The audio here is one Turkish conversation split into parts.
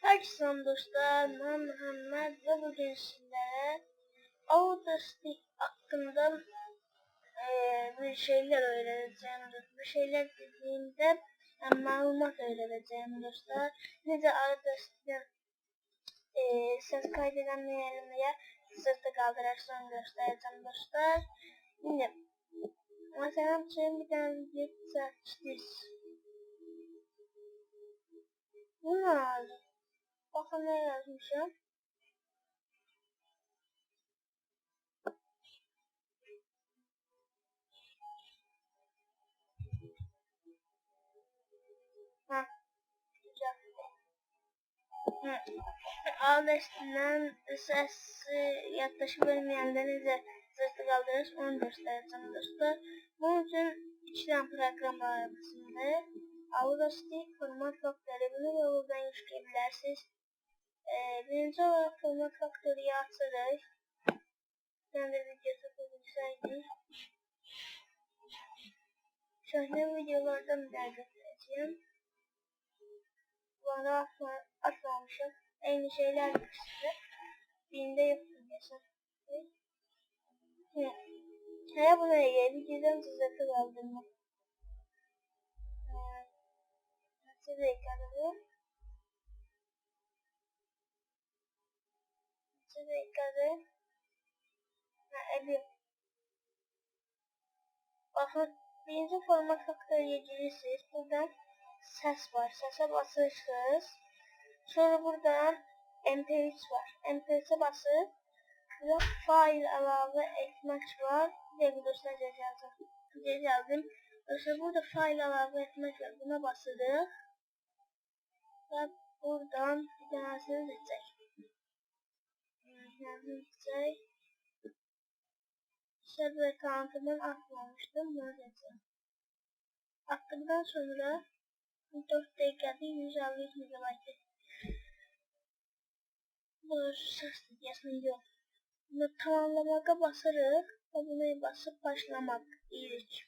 Herkese dostlar, ben Muhammed ve bugün sizlere Audacity hakkında bir şeyler öğreteceğim. Bir şeyler dediğimde malumat öğreteceğim dostlar. Necə Audacity'den ses kaydedemeye sırtı kaldırarsam göstereceğim dostlar. Şimdi mesela bir tane video seçtik. Bu ne oldu? Bakın ne yazmışım. Ha, güzel. Audacity'den ses yaklaşık bilmeyenlere sesli kaldırır, onu göstereceğim dostlar. Bunun için 2 tane program var arasında. Audacity format faktörü, bunu yoldan yükleyebilirsiniz. Birinci olarak format faktörü açarız. Ben de video çekebilirseydim. Şöyle videolardan bir göstereceğim. Bana atmamışım. Aynı şeyler size. Birinde yaptım mesela. Her buna videodan size kaldım. Nasıl reklamı? Nasıl reklamı? Evet. Bakın birinci format faktörüye girirsiniz. Buradan ses var. Sese basırsınız. Sonra buradan MP3 var. MP3'e basıp burada file ilave etmek var. Diye bir göstereceğim. Mesela burada file ilave etmek var. Buna basırız. Ve buradan bir tanesini seçecek. Server account'ından atmamıştım. Bunu seçeceğim. Attıktan sonra 4 dakikada 150 MB. Bu ses yazını yok. Bunu tamamlamaya basarız ve buna basıp başlamak iyilik.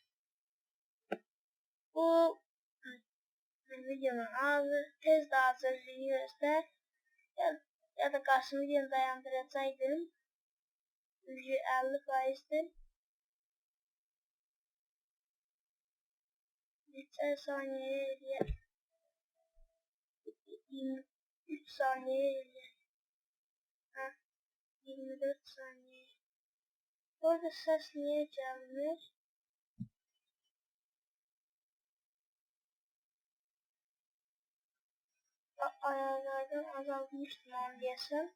Bu videonun ağzı tez de hazırlığı göster ya da karşı videonu dayandıracaktım. 50%'dir. Geçer saniye diye 23 saniye 24 saniye. Burada ses niye gelmiş? Ayarlardan azaltmıştım onu diyesem.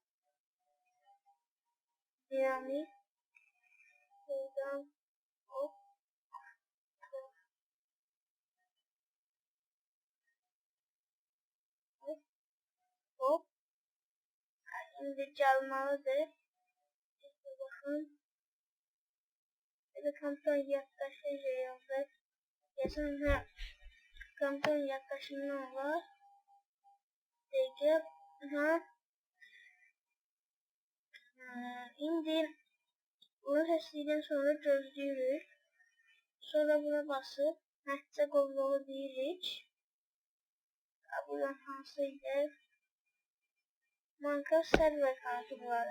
Dinamik. Buradan hop. Hop. Hop. Şimdi çalmalıdır. İşte bakın. Bir de kontrol yaklaşınca yazdık. Geçen kontrol yaklaşımı var. Peki. Şimdi bunu seçtikten sonra gözlüyoruz. Sonra buna basıp Netçe kolluğu deyirik. Buradan hansıydı? Banka server kartı var.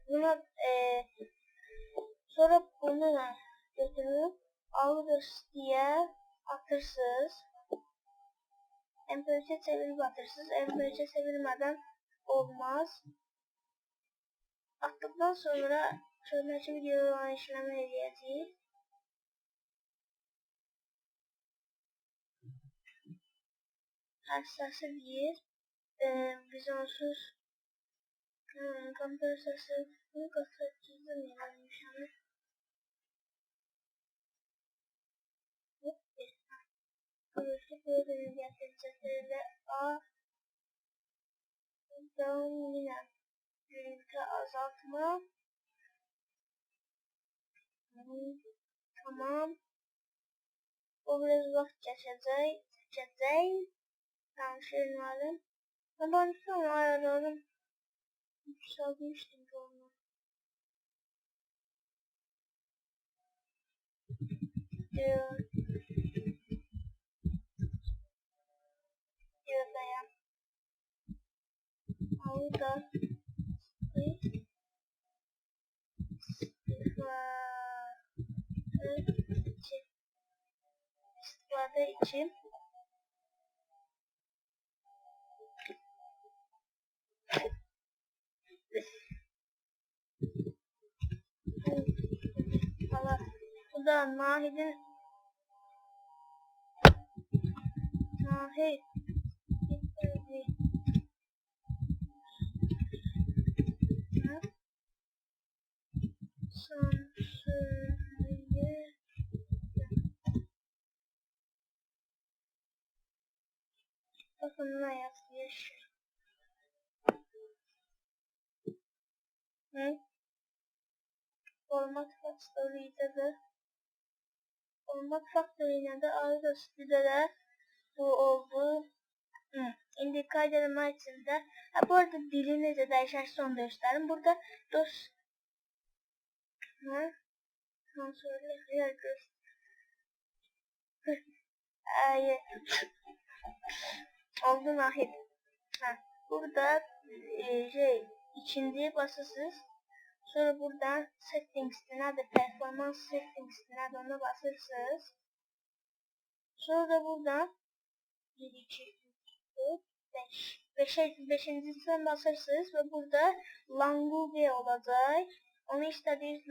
Buna sonra bunu da götürüp Audacity'ye atırsınız. MP3'e çevirip atırsınız. MP3'e çevirmeden olmaz. Attıktan sonra sonraki videolarını işleme edeceğiz. Hassası bir vizyonsuz kompüter sesini çizdim yanılmış ama. Kuruluşu programı getirecekleri A devam yine gürültü azaltma. Tamam. O biraz vakit geçecek. Yanlış yerlerim. Ben sonra ayarladım. Yükseltmiştim onu. burada istifade için Allah, bu da Nahid sansürlüğe bakın ne yazmış. Format Factory'de de ayrıca sitede bu oldu. İndi kaydedilme içinde. Bu arada dilini de değişerse onu gösterim. Burada sansürlü yer oldu Nahid. Burada içindiye basırsınız. Sonra buradan settings'ine de performans settings'ine de ona basırsınız. Sonra da buradan 1, 2, 3, 4, 5. 5.'sinden basırsınız ve burada Language olacak. Onu istediğiniz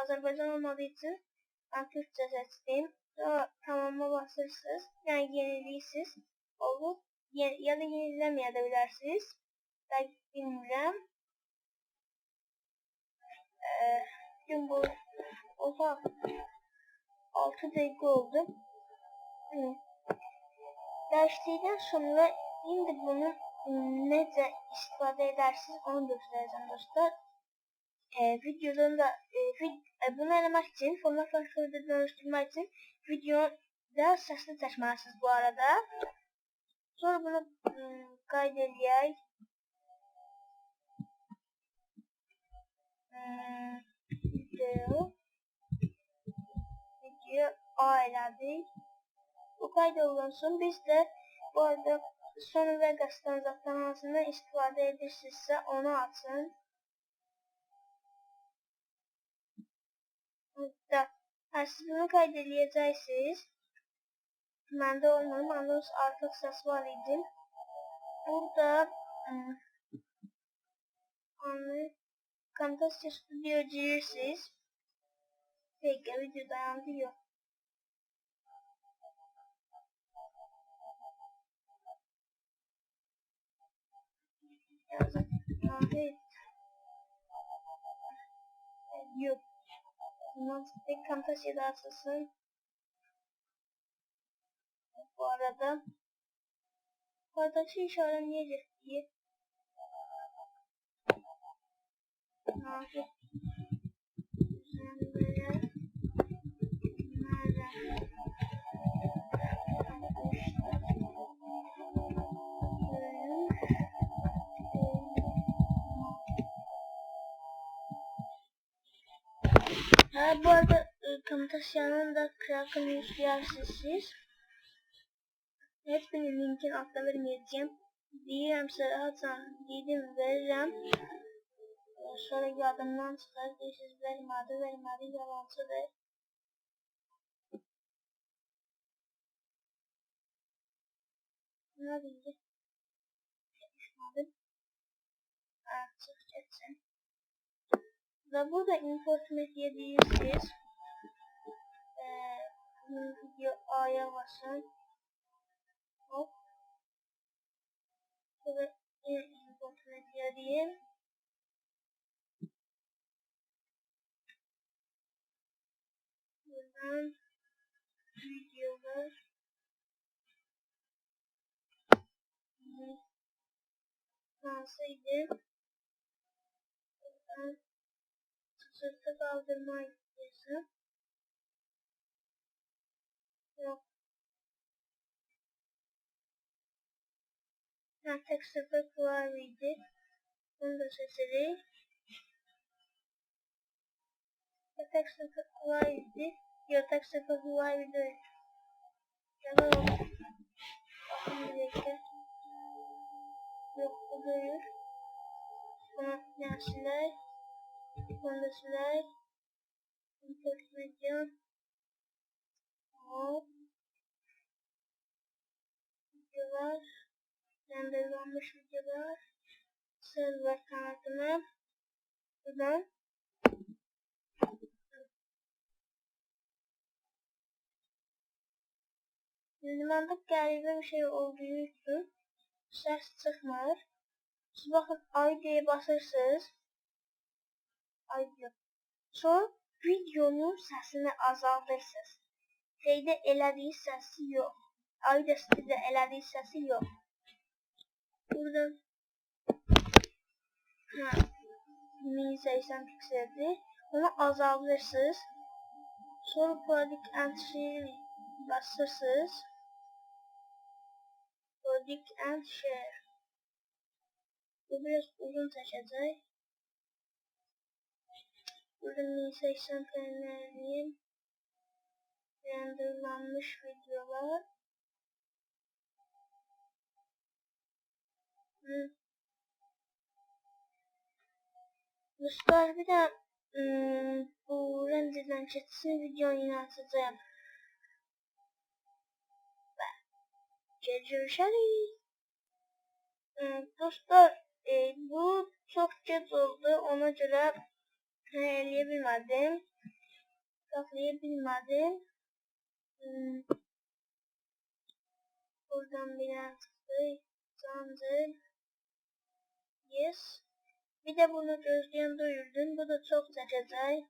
Azerbaycan olmadığı için ben Türkçe seçtim. Sonra tamama basırsınız. Yani yenilirsiniz. Olur. Ya da yenilemeyebilirsiniz. Ben bilmiyorum. Gün bu oza 6 dakika oldu. Değiştiğinden sonra şimdi bunu nece istifade edersiniz onu göstereceğim dostlar. Videodan da bunu eləmək için, format faktörü dönüştürmək için videoda sesli seçməlisiniz bu arada. Sonra bunu kaydedək. Video A elədik. Bu kaydolunsun. Biz de bu arada Sony Vegas zaten hansından istifade edirsinizsə onu açın. Burada siz bunu kaydedeceksiniz. Məndə olmadı. Məndə artıq səs var idi. Burada Camtasia Studio girirsiniz. Peki video dayandı yok. Yok. Bundan tek Camtasia'da açılsın. Bu arada şu işaretleyecek diye. Bu arada Camtasia'nın da Kraken'ı yükleyersiniz. Hepsinin linkini altta vermeyeceğim. Deyirəmsə dedim veririm. Sonra yadımdan çıxar. Deyirsiniz vermədi, yalancıdır. Ne bildi? Düşmədim. Çıx geçsin. Ve burada import media deyirsiniz. Video A'ya basın. Hop. Şöyle import media diyeyim. Buradan videolar nasılydı? Buradan sırtı kaldırma istiyorsun. Yok. Tek sıfır klavyeydi. Bunu da seçelim. Tek sıfır klavyeydi. Yok tek sıfır klavyeydi. Ya da bakın bir dakika. Yok silək. Bunu da silək. Import media. Hop. Videolar. Renderlanmış videolar. Server kanadını. Buradan. Şimdi bende qəribə bir şey olduğu üçün səs çıxmır. Siz baxın ID'ye basırsınız. ID. Sonra videonun səsini azaldırsınız. Şeydə elədiyi səsi yox. Audacity-də elədiyi səsi yox. Burada 1080 pikseldir. Onu azaldırsınız. Sonra Product and Share basırsınız. Product and Share. Bu biraz uzun çəkəcək. Burada 1080 p'nin renderlanmış videolar. Dostlar bir de bu renderden keçsin videonu yine atacağım. Görüşürüz. Dostlar bu çok geç oldu, ona göre eləyə bilmədim. Buradan biraz candır. Yes. Bir de bunu gözleyen duyurdum. Bu da çok çəkəcək.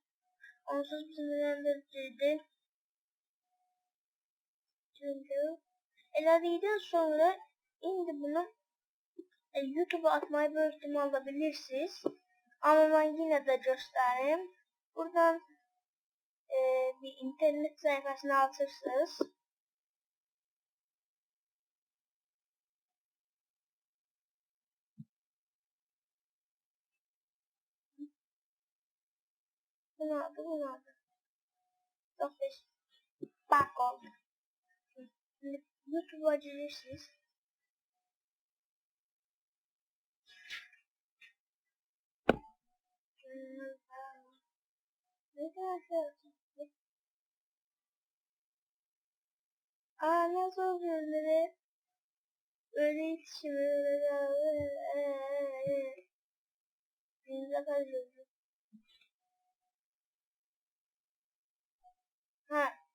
Onsuz bizim renderciydi. Çünkü elədikdən sonra indi bunu YouTube'a atmayı böyük ihtimalle bilirsiniz. Ama ben yine de göstereyim. Buradan bir internet sayfasını açırsınız. Bunu aldı. Çok beş. Bak oldu. YouTube'a girirsiniz. Ne kadar şey. Nasıl gözleri öyle yetişimi ne kadar gözleri.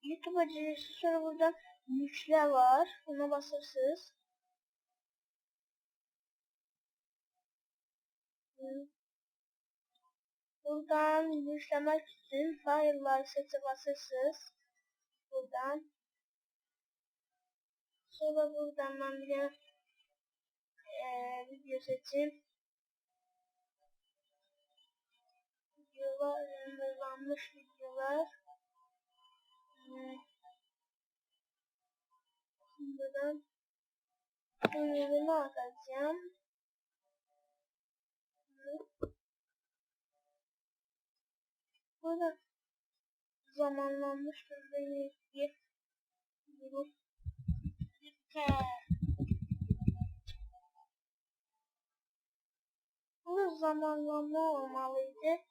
YouTube'a giriyorsunuz, sonra burada yükle var. Ona basırsınız. Buradan yüklemek için file'lar seçe basırsınız. Buradan. Sonra buradan ben bir de video seçeyim. Videolar, renderlanmış videolar. Buradan ürünü atacağım. Burada zamanlanmış bir bu zamanlama olmalıydı.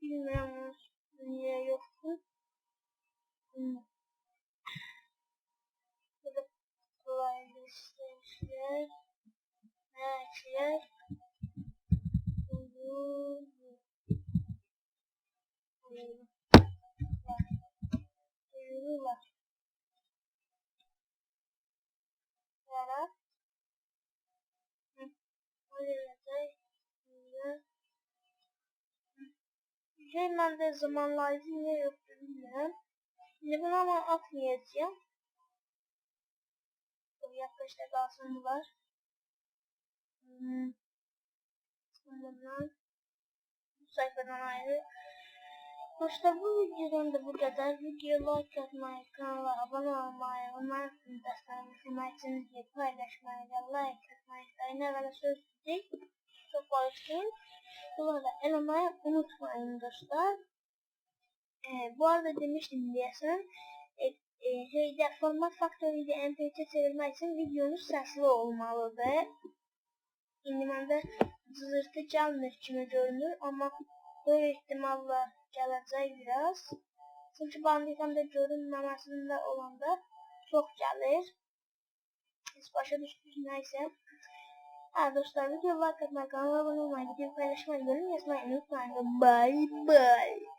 Bilmiyorum niye yoktu. Burada playlistler, merchler, duyurular. Sonra ben de zamanlayıcı niye yoktu bilmiyorum. Şimdi bunu ama atmayacağım. Yaklaşık kalsın bu var. Bundan bu sayfadan ayrı. Dostlar bu videodan da bu kadar. Videoya like atmayı, kanala abone olmayı, onların desteklemek için paylaşmayı ve like atmayı da ne söz değil. Çok bağışlayın. Bunları da elemeyi unutmayın dostlar. Bu arada demiştim diyesen. Format faktörüyle MP3'e çevirmek için videonuz sesli olmalıdır. İndi məndə cızırtı gəlmir kimi görünür, amma böyük ehtimalla gələcək biraz. Çünki banditamda görünməməsində olanda çox gəlir. Siz başa düşdünüz nəysə. Dostlar, video like atmayı, kanala abone olmayı, videoyu paylaşmayı, yorum yazmayı unutmayın. Bye bye.